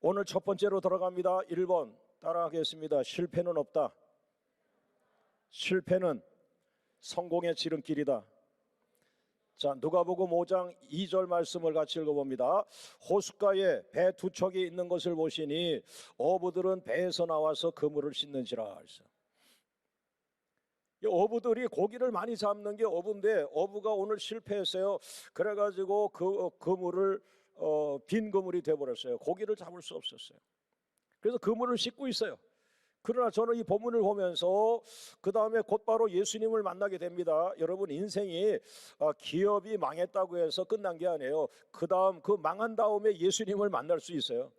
오늘 첫 번째로 들어갑니다. 1번 따라하겠습니다. 실패는 없다. 실패는 성공의 지름길이다. 자, 누가복음 5장 2절 말씀을 같이 읽어봅니다. 호숫가에 배 두 척이 있는 것을 보시니 어부들은 배에서 나와서 그물을 씻는지라. 이 어부들이 고기를 많이 잡는 게 어부인데 어부가 오늘 실패했어요. 그래가지고 그 그물을 빈 그물이 돼버렸어요. 고기를 잡을 수 없었어요. 그래서 그물을 씻고 있어요. 그러나 저는 이 본문을 보면서 그 다음에 곧바로 예수님을 만나게 됩니다. 여러분, 인생이 기업이 망했다고 해서 끝난 게 아니에요. 그 다음 그 망한 다음에 예수님을 만날 수 있어요.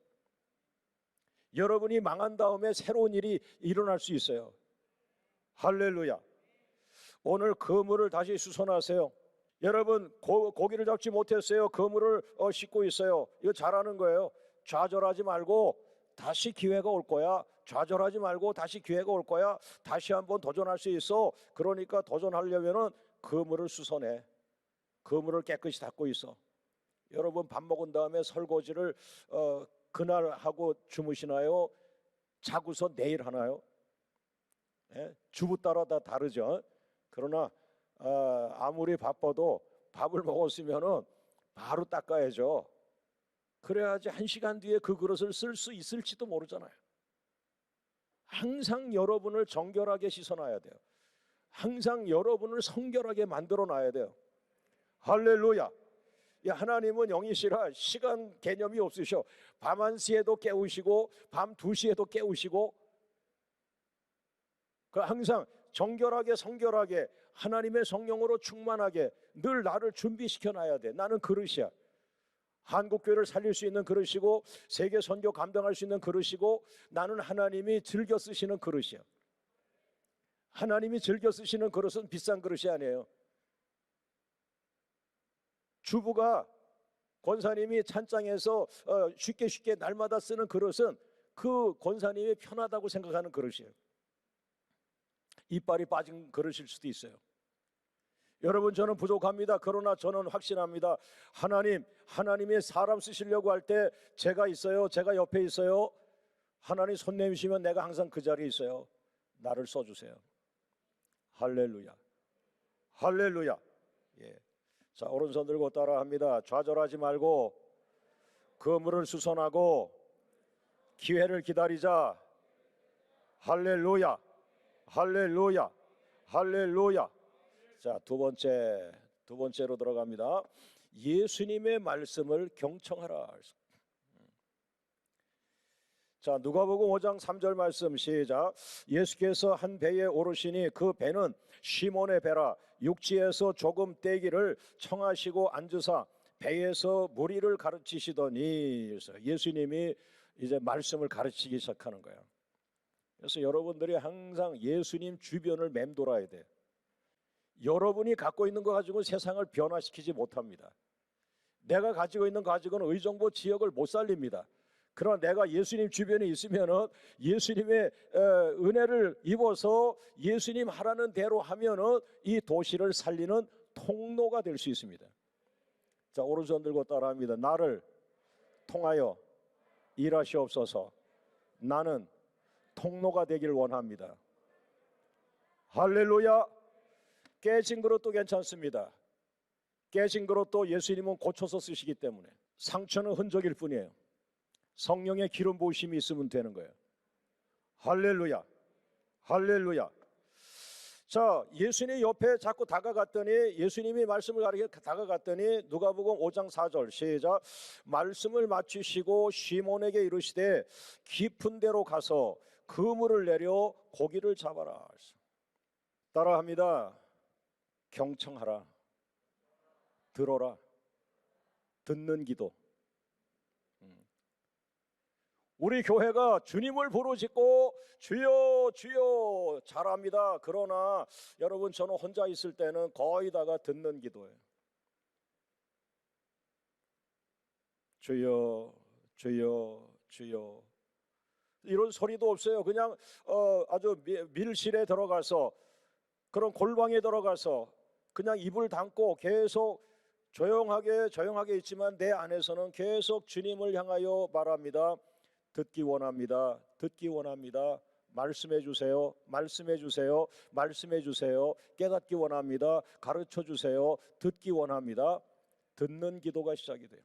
여러분이 망한 다음에 새로운 일이 일어날 수 있어요. 할렐루야. 오늘 그물을 다시 수선하세요. 여러분, 고기를 잡지 못했어요. 그물을 씻고 있어요. 이거 잘하는 거예요. 좌절하지 말고 다시 기회가 올 거야. 좌절하지 말고 다시 기회가 올 거야. 다시 한번 도전할 수 있어. 그러니까 도전하려면은 그물을 수선해. 그물을 깨끗이 닦고 있어. 여러분, 밥 먹은 다음에 설거지를 그날 하고 주무시나요? 자고서 내일 하나요? 예? 주부 따라 다 다르죠. 그러나 아무리 바빠도 밥을 먹었으면은 바로 닦아야죠. 그래야지 1시간 뒤에 그 그릇을 쓸 수 있을지도 모르잖아요. 항상 여러분을 정결하게 씻어놔야 돼요. 항상 여러분을 성결하게 만들어 놔야 돼요. 할렐루야. 하나님은 영이시라 시간 개념이 없으셔. 밤 1시에도 깨우시고 밤 2시에도 깨우시고, 항상 정결하게 성결하게 하나님의 성령으로 충만하게 늘 나를 준비시켜 놔야 돼. 나는 그릇이야. 한국교회를 살릴 수 있는 그릇이고 세계 선교 감당할 수 있는 그릇이고, 나는 하나님이 즐겨 쓰시는 그릇이야. 하나님이 즐겨 쓰시는 그릇은 비싼 그릇이 아니에요. 주부가 권사님이 찬장에서 쉽게 날마다 쓰는 그릇은 그 권사님이 편하다고 생각하는 그릇이에요. 이빨이 빠진 그릇일 수도 있어요. 여러분, 저는 부족합니다. 그러나 저는 확신합니다. 하나님이 사람 쓰시려고 할 때 제가 있어요. 제가 옆에 있어요. 하나님 손 내미시면 내가 항상 그 자리에 있어요. 나를 써주세요. 할렐루야. 할렐루야. 예. 자, 오른손 들고 따라합니다. 좌절하지 말고 그물을 수선하고 기회를 기다리자. 할렐루야. 할렐루야. 할렐루야. 자, 두 번째로 들어갑니다. 예수님의 말씀을 경청하라. 자, 누가복음 5장 3절 말씀 시작. 예수께서 한 배에 오르시니 그 배는 시몬의 배라. 육지에서 조금 떼기를 청하시고 앉으사 배에서 무리를 가르치시더니. 그래서 예수님이 이제 말씀을 가르치기 시작하는 거예요. 그래서 여러분들이 항상 예수님 주변을 맴돌아야 돼요. 여러분이 갖고 있는 거 가지고 세상을 변화시키지 못합니다. 내가 가지고 있는 거 가지고는 의정부 지역을 못 살립니다. 그러나 내가 예수님 주변에 있으면은 예수님의 은혜를 입어서 예수님 하라는 대로 하면은 이 도시를 살리는 통로가 될 수 있습니다. 자, 오른손 들고 따라합니다. 나를 통하여 일하시옵소서. 나는 통로가 되길 원합니다. 할렐루야. 깨진 그릇도 괜찮습니다. 깨진 그릇도 예수님은 고쳐서 쓰시기 때문에. 상처는 흔적일 뿐이에요. 성령의 기름 부으심이 있으면 되는 거예요. 할렐루야. 할렐루야. 자, 예수님 옆에 자꾸 다가갔더니, 예수님이 말씀을 가르쳐 다가갔더니 누가복음 5장 4절 시작. 말씀을 마치시고 시몬에게 이르시되 깊은 데로 가서 그물을 내려 고기를 잡아라. 따라합니다. 경청하라. 들어라. 듣는 기도. 우리 교회가 주님을 부르짖고 주여 주여 잘합니다. 그러나 여러분, 저는 혼자 있을 때는 거의 다가 듣는 기도예요. 주여 주여 주여 이런 소리도 없어요. 그냥 아주 밀실에 들어가서, 그런 골방에 들어가서 그냥 입을 닫고 계속 조용하게 있지만 내 안에서는 계속 주님을 향하여 말합니다. 듣기 원합니다. 듣기 원합니다. 말씀해 주세요. 말씀해 주세요. 말씀해 주세요. 깨닫기 원합니다. 가르쳐 주세요. 듣기 원합니다. 듣는 기도가 시작이 돼요.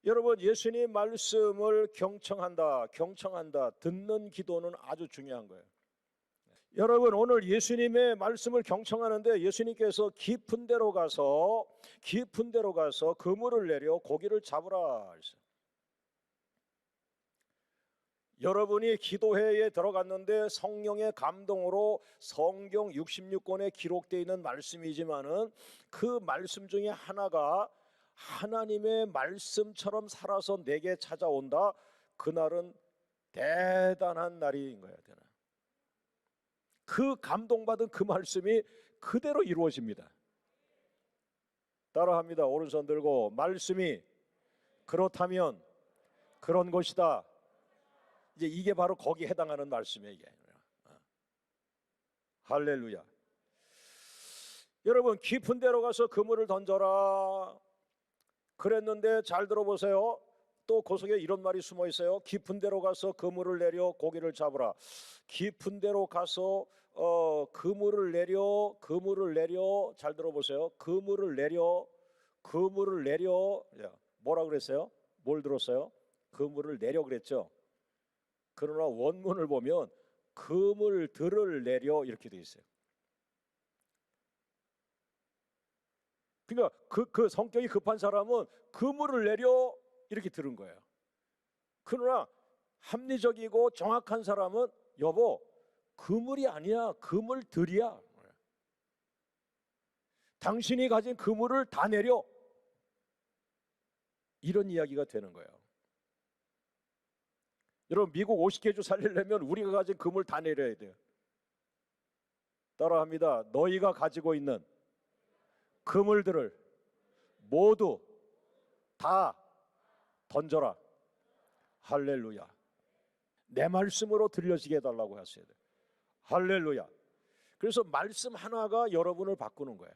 여러분, 예수님 말씀을 경청한다, 경청한다. 듣는 기도는 아주 중요한 거예요. 여러분, 오늘 예수님의 말씀을 경청하는데 예수님께서 깊은 데로 가서 그물을 내려 고기를 잡으라 했어요. 여러분이 기도회에 들어갔는데 성령의 감동으로 성경 66권에 기록되어 있는 말씀이지만은 그 말씀 중에 하나가 하나님의 말씀처럼 살아서 내게 찾아온다. 그날은 대단한 날인 거예요. 그 감동받은 그 말씀이 그대로 이루어집니다. 따라합니다. 오른손 들고 말씀이 그렇다면 그런 것이다. 이제 이게 바로 거기에 해당하는 말씀이에요. 이게. 할렐루야. 여러분, 깊은 데로 가서 그물을 던져라 그랬는데 잘 들어보세요. 또 그 속에 이런 말이 숨어 있어요. 깊은 데로 가서 그물을 내려 고기를 잡으라. 깊은 데로 가서 그물을 내려 잘 들어보세요. 그물을 내려 뭐라 그랬어요? 뭘 들었어요? 그물을 내려 그랬죠. 그러나 원문을 보면 그물들을 내려 이렇게 돼 있어요. 그러니까 그 성격이 급한 사람은 그물을 내려 이렇게 들은 거예요. 그러나 합리적이고 정확한 사람은 여보, 그물이 아니야, 그물들이야. 당신이 가진 그물을 다 내려. 이런 이야기가 되는 거예요. 여러분, 미국 50개주 살리려면 우리가 가진 그물 다 내려야 돼요. 따라합니다. 너희가 가지고 있는 그물들을 모두 다 던져라. 할렐루야. 내 말씀으로 들려지게 해달라고 하셔야 돼요. 할렐루야. 그래서 말씀 하나가 여러분을 바꾸는 거예요.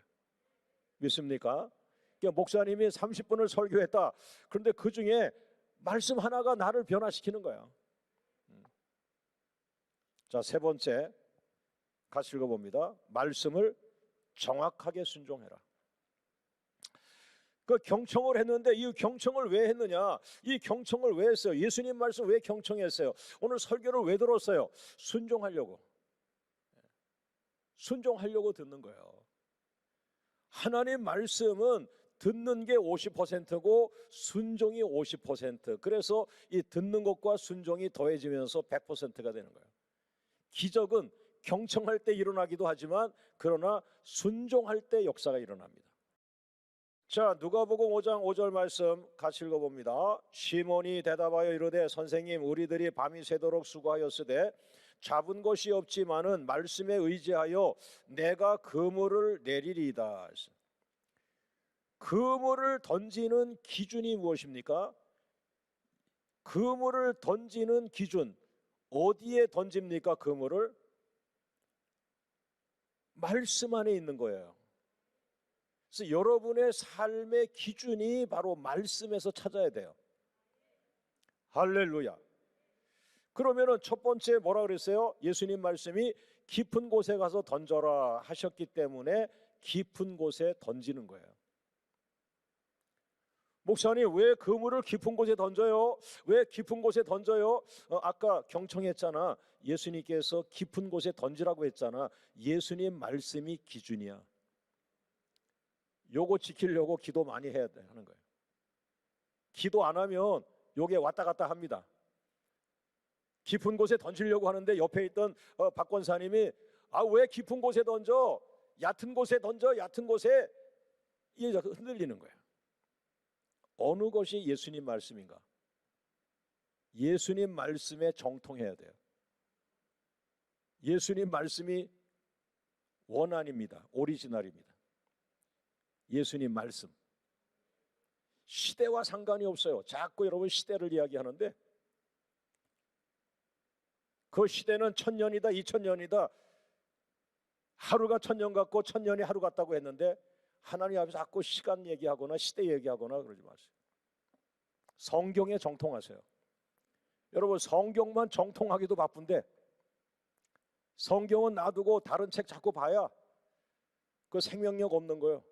믿습니까? 그러니까 목사님이 30분을 설교했다. 그런데 그 중에 말씀 하나가 나를 변화시키는 거예요. 자, 세 번째 같이 읽어봅니다. 말씀을 정확하게 순종해라. 그 경청을 했는데 이 경청을 왜 했느냐? 이 경청을 왜 했어요? 예수님 말씀 왜 경청했어요? 오늘 설교를 왜 들었어요? 순종하려고 듣는 거예요. 하나님 말씀은 듣는 게 50%고 순종이 50%. 그래서 이 듣는 것과 순종이 더해지면서 100%가 되는 거예요. 기적은 경청할 때 일어나기도 하지만 그러나 순종할 때 역사가 일어납니다. 자, 누가복음 5장 5절 말씀 같이 읽어봅니다. 시몬이 대답하여 이르되 선생님, 우리들이 밤이 새도록 수고하였으되 잡은 것이 없지만은 말씀에 의지하여 내가 그물을 내리리이다. 그물을 던지는 기준이 무엇입니까? 그물을 던지는 기준, 어디에 던집니까? 그물을 말씀 안에 있는 거예요. 그래서 여러분의 삶의 기준이 바로 말씀에서 찾아야 돼요. 할렐루야. 그러면은 첫 번째 뭐라 그랬어요? 예수님 말씀이 깊은 곳에 가서 던져라 하셨기 때문에 깊은 곳에 던지는 거예요. 목사님, 왜 그물을 깊은 곳에 던져요? 왜 깊은 곳에 던져요? 아까 경청했잖아. 예수님께서 깊은 곳에 던지라고 했잖아. 예수님 말씀이 기준이야. 요거 지키려고 기도 많이 해야 하는 거예요. 기도 안 하면 요게 왔다 갔다 합니다. 깊은 곳에 던지려고 하는데 옆에 있던 박 권사님이 왜 깊은 곳에 던져? 얕은 곳에 던져. 얕은 곳에. 이게 흔들리는 거예요. 어느 것이 예수님 말씀인가? 예수님 말씀에 정통해야 돼요. 예수님 말씀이 원안입니다. 오리지널입니다. 예수님 말씀. 시대와 상관이 없어요. 자꾸 여러분 시대를 이야기하는데 그 시대는 1000년이다 2000년이다 하루가 1000년 같고 1000년이 하루 같다고 했는데 하나님 앞에서 자꾸 시간 얘기하거나 시대 얘기하거나 그러지 마세요. 성경에 정통하세요. 여러분 성경만 정통하기도 바쁜데 성경은 놔두고 다른 책 자꾸 봐야 그 생명력 없는 거예요.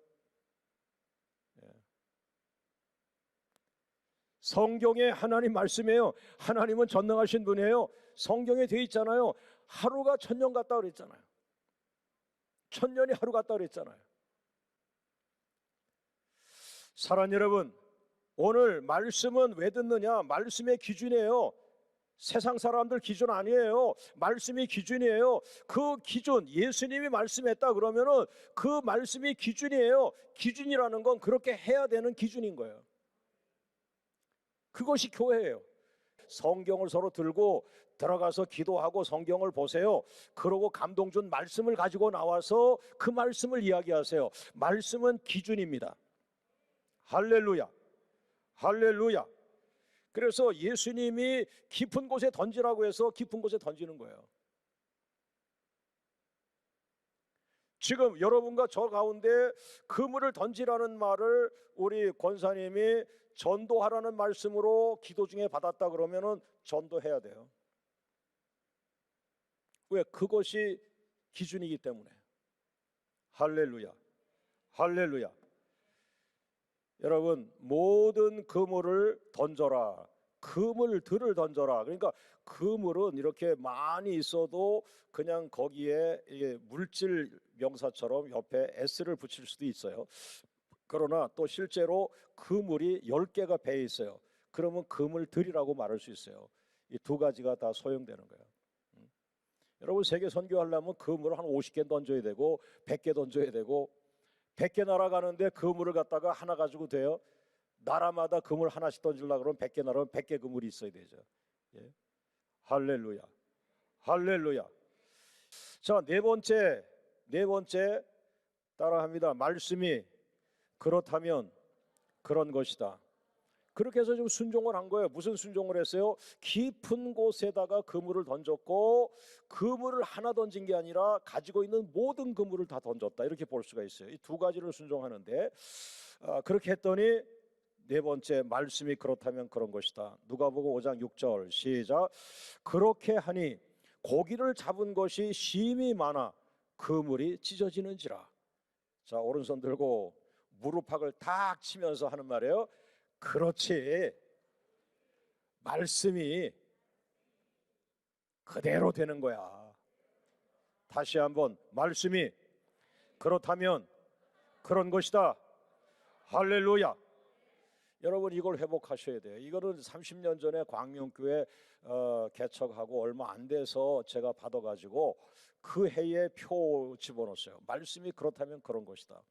성경에 하나님 말씀이에요. 하나님은 전능하신 분이에요. 성경에 돼 있잖아요. 하루가 천년 같다 그랬잖아요. 천년이 하루 같다 그랬잖아요. 사랑하는 여러분, 오늘 말씀은 왜 듣느냐? 말씀의 기준이에요. 세상 사람들 기준 아니에요. 말씀이 기준이에요. 그 기준, 예수님이 말씀했다 그러면은 그 말씀이 기준이에요. 기준이라는 건 그렇게 해야 되는 기준인 거예요. 그것이 교회예요. 성경을 서로 들고 들어가서 기도하고 성경을 보세요. 그러고 감동 준 말씀을 가지고 나와서 그 말씀을 이야기하세요. 말씀은 기준입니다. 할렐루야. 할렐루야. 그래서 예수님이 깊은 곳에 던지라고 해서 깊은 곳에 던지는 거예요. 지금 여러분과 저 가운데 그물을 던지라는 말을 우리 권사님이 전도하라는 말씀으로 기도 중에 받았다 그러면은 전도해야 돼요. 왜? 그것이 기준이기 때문에. 할렐루야. 할렐루야. 여러분, 모든 그물을 던져라. 그물들을 던져라. 그러니까 그물은 이렇게 많이 있어도 그냥 거기에 물질 명사처럼 옆에 s를 붙일 수도 있어요. 그러나 또 실제로 그물이 10개가 배에 있어요. 그러면 그물들이라고 말할 수 있어요. 이 두 가지가 다 소용되는 거예요. 여러분, 세계 선교하려면 그물을 한 50개 던져야 되고 100개 던져야 되고 100개 날아가는데 그물을 갖다가 하나 가지고 돼요? 나라마다 그물 하나씩 던지려고 그러면 100개 날아가면 100개 그물이 있어야 되죠. 예. 할렐루야. 할렐루야. 자, 네 번째 따라합니다. 말씀이 그렇다면 그런 것이다. 그렇게 해서 좀 순종을 한 거예요. 무슨 순종을 했어요? 깊은 곳에다가 그물을 던졌고 그물을 하나 던진 게 아니라 가지고 있는 모든 그물을 다 던졌다. 이렇게 볼 수가 있어요. 이 두 가지를 순종하는데 그렇게 했더니 네 번째, 말씀이 그렇다면 그런 것이다. 누가복음 5장 6절 시작. 그렇게 하니 고기를 잡은 것이 심히 많아 그물이 찢어지는지라. 자, 오른손 들고 무릎팍을 탁 치면서 하는 말이에요. 그렇지. 말씀이 그대로 되는 거야. 다시 한번, 말씀이 그렇다면 그런 것이다. 할렐루야. 여러분, 이걸 회복하셔야 돼요. 이거는 30년 전에 광명교회 개척하고 얼마 안 돼서 제가 받아가지고 그 해에 표 집어넣었어요. 말씀이 그렇다면 그런 것이다.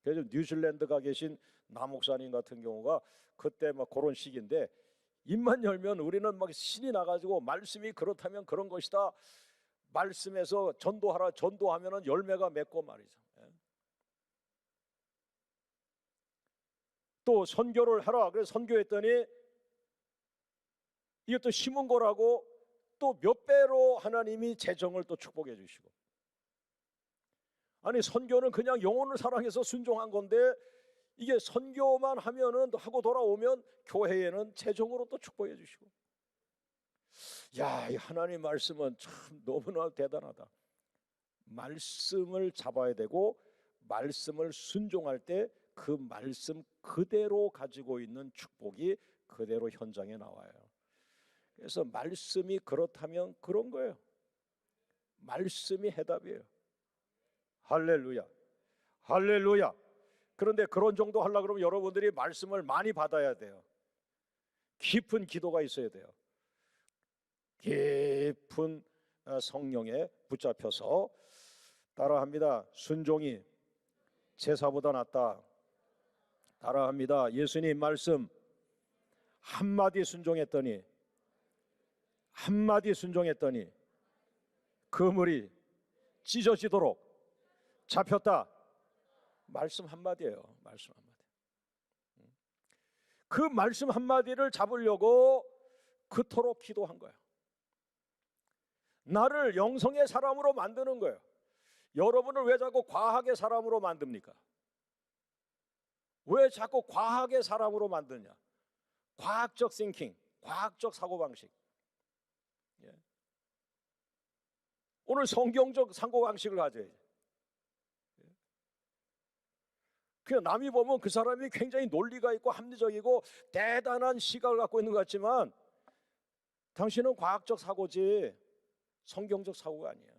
그래서 뉴질랜드 가 계신 남 목사님 같은 경우가 그때 막 그런 시기인데 입만 열면 우리는 막 신이 나가지고 말씀이 그렇다면 그런 것이다. 말씀에서 전도하라. 전도하면은 열매가 맺고 말이죠. 또 선교를 하라. 그래서 선교했더니 이것도 심은 거라고 또 몇 배로 하나님이 재정을 또 축복해 주시고. 아니, 선교는 그냥 영혼을 사랑해서 순종한 건데 이게 선교만 하면은 하고 돌아오면 교회에는 재정으로 또 축복해 주시고. 야, 이 하나님 말씀은 참 너무나 대단하다. 말씀을 잡아야 되고 말씀을 순종할 때 그 말씀 그대로 가지고 있는 축복이 그대로 현장에 나와요. 그래서 말씀이 그렇다면 그런 거예요. 말씀이 해답이에요. 할렐루야. 할렐루야. 그런데 그런 정도 하려고 그러면 여러분들이 말씀을 많이 받아야 돼요. 깊은 기도가 있어야 돼요. 깊은 성령에 붙잡혀서 따라합니다. 순종이 제사보다 낫다. 따라합니다. 예수님 말씀 한마디 순종했더니 그물이 찢어지도록 잡혔다. 말씀 한마디예요. 말씀 한마디. 그 말씀 한마디를 잡으려고 그토록 기도한 거예요. 나를 영성의 사람으로 만드는 거예요. 여러분을 왜 자꾸 과학의 사람으로 만듭니까? 왜 자꾸 과학의 사람으로 만드냐? 과학적 싱킹, 과학적 사고방식. 오늘 성경적 사고방식을 가져야지. 그냥 남이 보면 그 사람이 굉장히 논리가 있고 합리적이고 대단한 시각을 갖고 있는 것 같지만 당신은 과학적 사고지 성경적 사고가 아니야.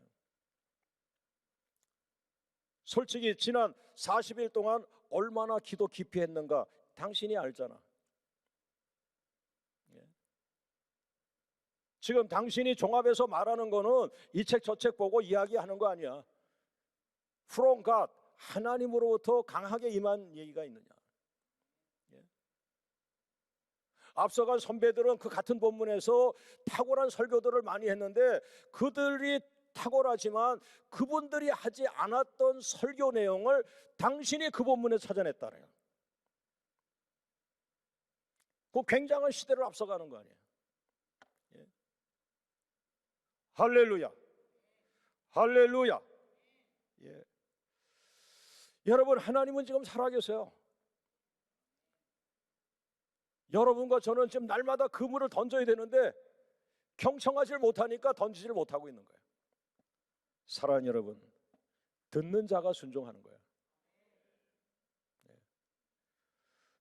솔직히 지난 40일 동안 얼마나 기도 깊이 했는가 당신이 알잖아. 지금 당신이 종합해서 말하는 거는 이 책 저 책 보고 이야기하는 거 아니야. From God, 하나님으로부터 강하게 임한 얘기가 있느냐. 앞서간 선배들은 그 같은 본문에서 탁월한 설교들을 많이 했는데 그들이 탁월하지만 그분들이 하지 않았던 설교 내용을 당신이 그 본문에 찾아냈다네요. 그 굉장한 시대를 앞서가는 거 아니에요. 예. 할렐루야, 할렐루야. 예. 여러분, 하나님은 지금 살아계세요. 여러분과 저는 지금 날마다 그물을 던져야 되는데 경청하지를 못하니까 던지지를 못하고 있는 거예요. 사랑하는 여러분, 듣는 자가 순종하는 거예요.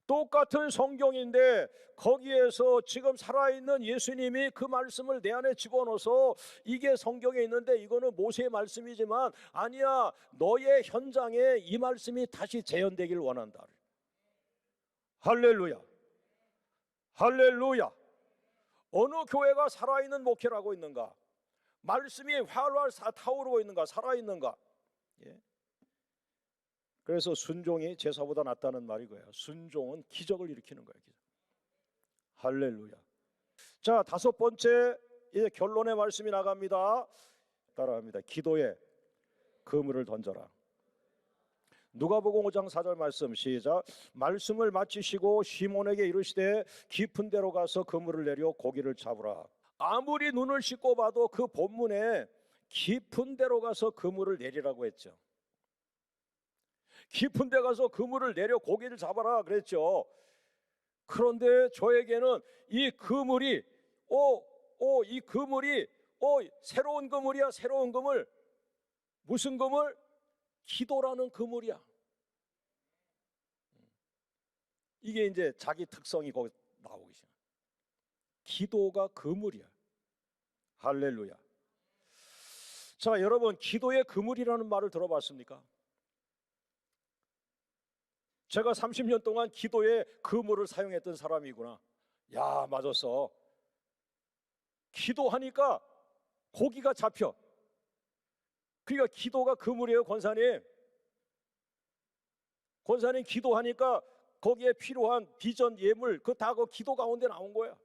똑같은 성경인데 거기에서 지금 살아있는 예수님이 그 말씀을 내 안에 집어넣어서 이게 성경에 있는데 이거는 모세의 말씀이지만 아니야, 너의 현장에 이 말씀이 다시 재현되길 원한다. 할렐루야, 할렐루야. 어느 교회가 살아있는 목회를 하고 있는가? 말씀이 활활 타오르고 있는가? 살아있는가? 예. 그래서 순종이 제사보다 낫다는 말이 거예요. 순종은 기적을 일으키는 거예요. 기적. 할렐루야. 자, 다섯 번째 이제 결론의 말씀이 나갑니다. 따라합니다. 기도에 그물을 던져라. 누가복음 5장 4절 말씀 시작. 말씀을 마치시고 시몬에게 이르시되 깊은 데로 가서 그물을 내려 고기를 잡으라. 아무리 눈을 씻고 봐도 그 본문에 깊은 데로 가서 그물을 내리라고 했죠. 깊은 데 가서 그물을 내려 고기를 잡아라 그랬죠. 그런데 저에게는 이 그물이 이 그물이 새로운 그물이야. 새로운 그물. 무슨 그물? 기도라는 그물이야. 이게 이제 자기 특성이 거기 나오기 시작. 기도가 그물이야. 할렐루야. 자, 여러분, 기도의 그물이라는 말을 들어봤습니까? 제가 30년 동안 기도의 그물을 사용했던 사람이구나. 야, 맞았어. 기도하니까 고기가 잡혀. 그러니까 기도가 그물이에요, 권사님. 권사님 기도하니까 거기에 필요한 비전, 예물, 그 다 그 기도 가운데 나온 거야.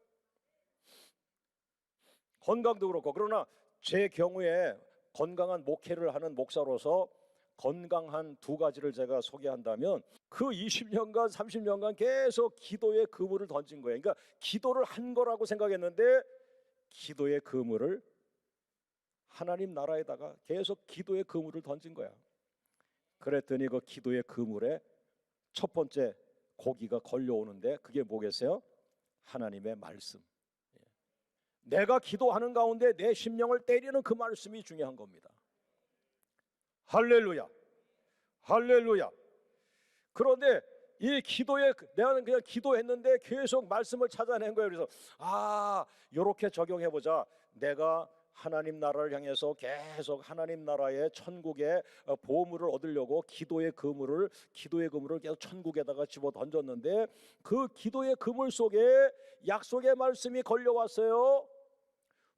건강도 그렇고. 그러나 제 경우에 건강한 목회를 하는 목사로서 건강한 두 가지를 제가 소개한다면 그 20년간 30년간 계속 기도의 그물을 던진 거예요. 그러니까 기도를 한 거라고 생각했는데 기도의 그물을 하나님 나라에다가 계속 기도의 그물을 던진 거야. 그랬더니 그 기도의 그물에 첫 번째 고기가 걸려오는데 그게 뭐겠어요? 하나님의 말씀. 내가 기도하는 가운데 내 심령을 때리는 그 말씀이 중요한 겁니다. 할렐루야, 할렐루야. 그런데 이 기도에 내가 그냥 기도했는데 계속 말씀을 찾아낸 거예요. 그래서 이렇게 적용해보자. 내가 하나님 나라를 향해서 계속 하나님 나라의 천국의 보물을 얻으려고 기도의 그물을 계속 천국에다가 집어 던졌는데 그 기도의 그물 속에 약속의 말씀이 걸려왔어요.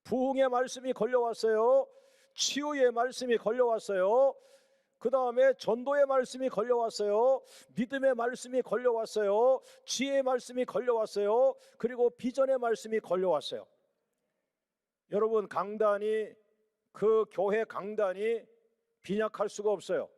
부흥의 말씀이 걸려왔어요. 치유의 말씀이 걸려왔어요. 그 다음에 전도의 말씀이 걸려왔어요. 믿음의 말씀이 걸려왔어요. 지혜의 말씀이 걸려왔어요. 그리고 비전의 말씀이 걸려왔어요. 여러분, 강단이 그 교회 강단이 빈약할 수가 없어요.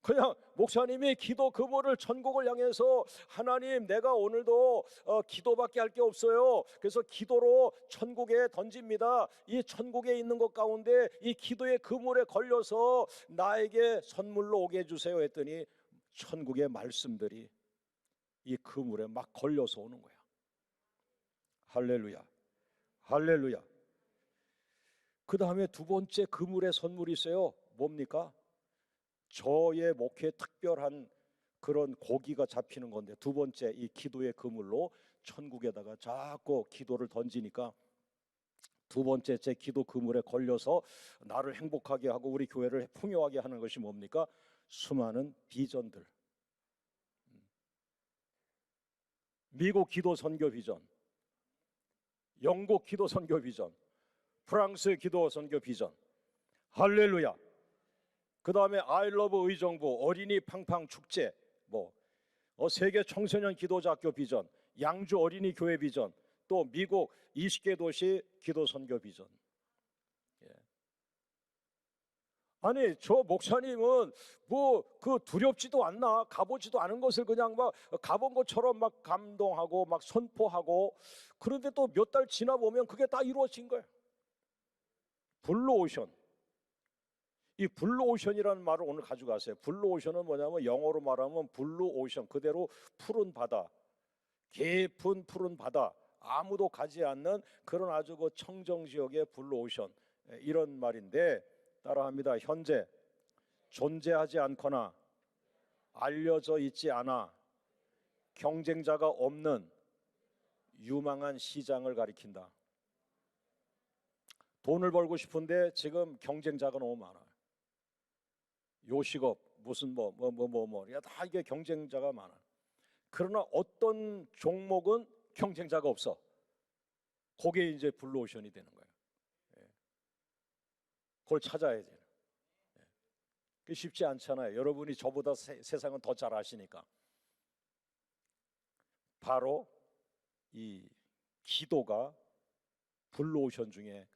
그냥 목사님이 기도 그물을 천국을 향해서 하나님 내가 오늘도 기도밖에 할 게 없어요. 그래서 기도로 천국에 던집니다. 이 천국에 있는 것 가운데 이 기도의 그물에 걸려서 나에게 선물로 오게 해주세요 했더니 천국의 말씀들이 이 그물에 막 걸려서 오는 거야. 할렐루야, 할렐루야. 그 다음에 두 번째 그물의 선물이 있어요. 뭡니까? 저의 목회에 특별한 그런 고기가 잡히는 건데, 두 번째 이 기도의 그물로 천국에다가 자꾸 기도를 던지니까 두 번째 제 기도 그물에 걸려서 나를 행복하게 하고 우리 교회를 풍요하게 하는 것이 뭡니까? 수많은 비전들. 미국 기도 선교 비전, 영국 기도 선교 비전, 프랑스 기도 선교 비전. 할렐루야. 그 다음에 아이러브 의정부 어린이 팡팡 축제, 세계 청소년 기도자 학교 비전, 양주 어린이 교회 비전, 또 미국 20개 도시 기도 선교 비전. 예. 아니 저 목사님은 그 두렵지도 않나, 가보지도 않은 것을 그냥 막 가본 것처럼 막 감동하고 막 선포하고, 그런데 또 몇 달 지나 보면 그게 다 이루어진 거예요. 블루오션. 이 블루오션이라는 말을 오늘 가져가세요. 블루오션은 뭐냐면 영어로 말하면 블루오션, 그대로 푸른 바다, 깊은 푸른 바다, 아무도 가지 않는 그런 아주 그 청정 지역의 블루오션, 이런 말인데, 따라합니다. 현재 존재하지 않거나 알려져 있지 않아 경쟁자가 없는 유망한 시장을 가리킨다. 돈을 벌고 싶은데 지금 경쟁자가 너무 많아요. 요식업 무슨 다 이게 경쟁자가 많아. 그러나 어떤 종목은 경쟁자가 없어. 그게 이제 블루오션이 되는 거예요. 그걸 찾아야 돼요. 그게 쉽지 않잖아요. 여러분이 저보다 세상은 더 잘 아시니까. 바로 이 기도가 블루오션 중에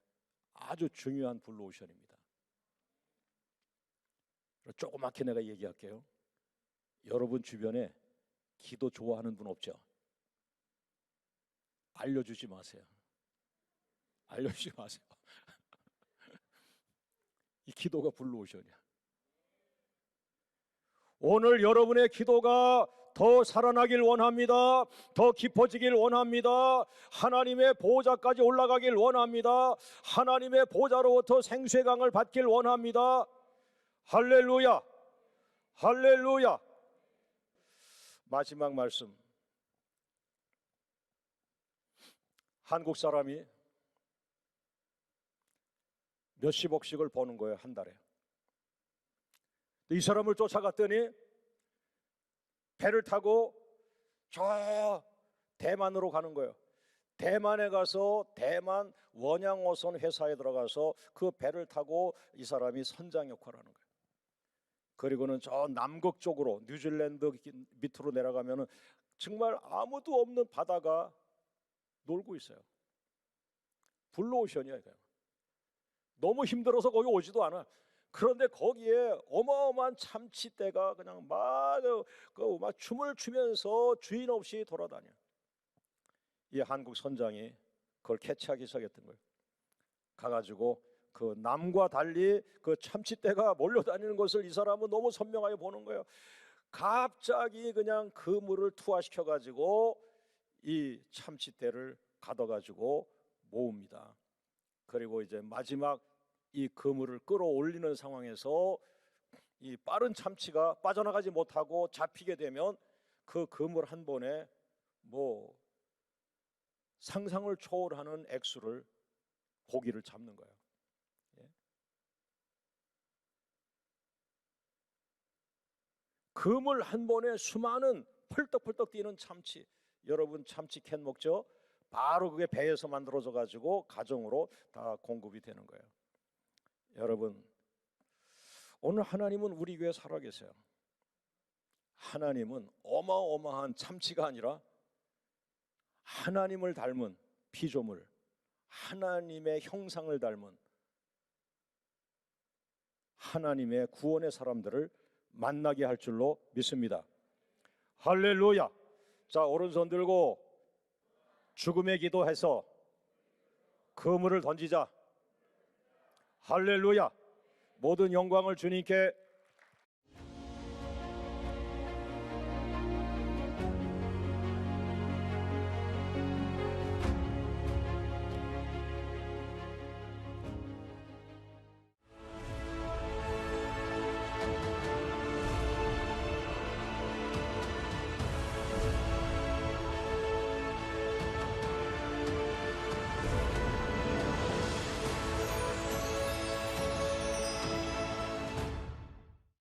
아주 중요한 블루오션입니다. 조그맣게 내가 얘기할게요. 여러분 주변에 기도 좋아하는 분 없죠? 알려주지 마세요. 알려주지 마세요. 이 기도가 블루오션이야. 오늘 여러분의 기도가 더 살아나길 원합니다. 더 깊어지길 원합니다. 하나님의 보호자까지 올라가길 원합니다. 하나님의 보호자로부터 생수의 강을 받길 원합니다. 할렐루야, 할렐루야. 마지막 말씀. 한국 사람이 몇십억씩을 버는 거예요, 한 달에. 이 사람을 쫓아갔더니 배를 타고 저 대만으로 가는 거예요. 대만에 가서 대만 원양어선 회사에 들어가서 그 배를 타고 이 사람이 선장 역할을 하는 거예요. 그리고는 저 남극 쪽으로 뉴질랜드 밑으로 내려가면은 정말 아무도 없는 바다가 놀고 있어요. 블루오션이야 이거. 너무 힘들어서 거기 오지도 않아. 그런데 거기에 어마어마한 참치떼가 그냥 막 춤을 추면서 주인 없이 돌아다녀. 이 한국 선장이 그걸 캐치하기 시작했던 거예요. 가가지고 그 남과 달리 그 참치떼가 몰려다니는 것을 이 사람은 너무 선명하게 보는 거예요. 갑자기 그냥 그물을 투하시켜가지고 이 참치떼를 가둬가지고 모읍니다. 그리고 이제 마지막 이 그물을 끌어올리는 상황에서 이 빠른 참치가 빠져나가지 못하고 잡히게 되면 그 그물 한 번에 상상을 초월하는 액수를 고기를 잡는 거예요. 예? 그물 한 번에 수많은 펄떡펄떡 뛰는 참치. 여러분 참치 캔 먹죠? 바로 그게 배에서 만들어져 가지고 가정으로 다 공급이 되는 거예요. 여러분, 오늘 하나님은 우리 교회에 살아계세요. 하나님은 어마어마한 참치가 아니라 하나님을 닮은 피조물, 하나님의 형상을 닮은 하나님의 구원의 사람들을 만나게 할 줄로 믿습니다. 할렐루야. 자, 오른손 들고 죽음의 기도해서 그물을 던지자. 할렐루야. 모든 영광을 주님께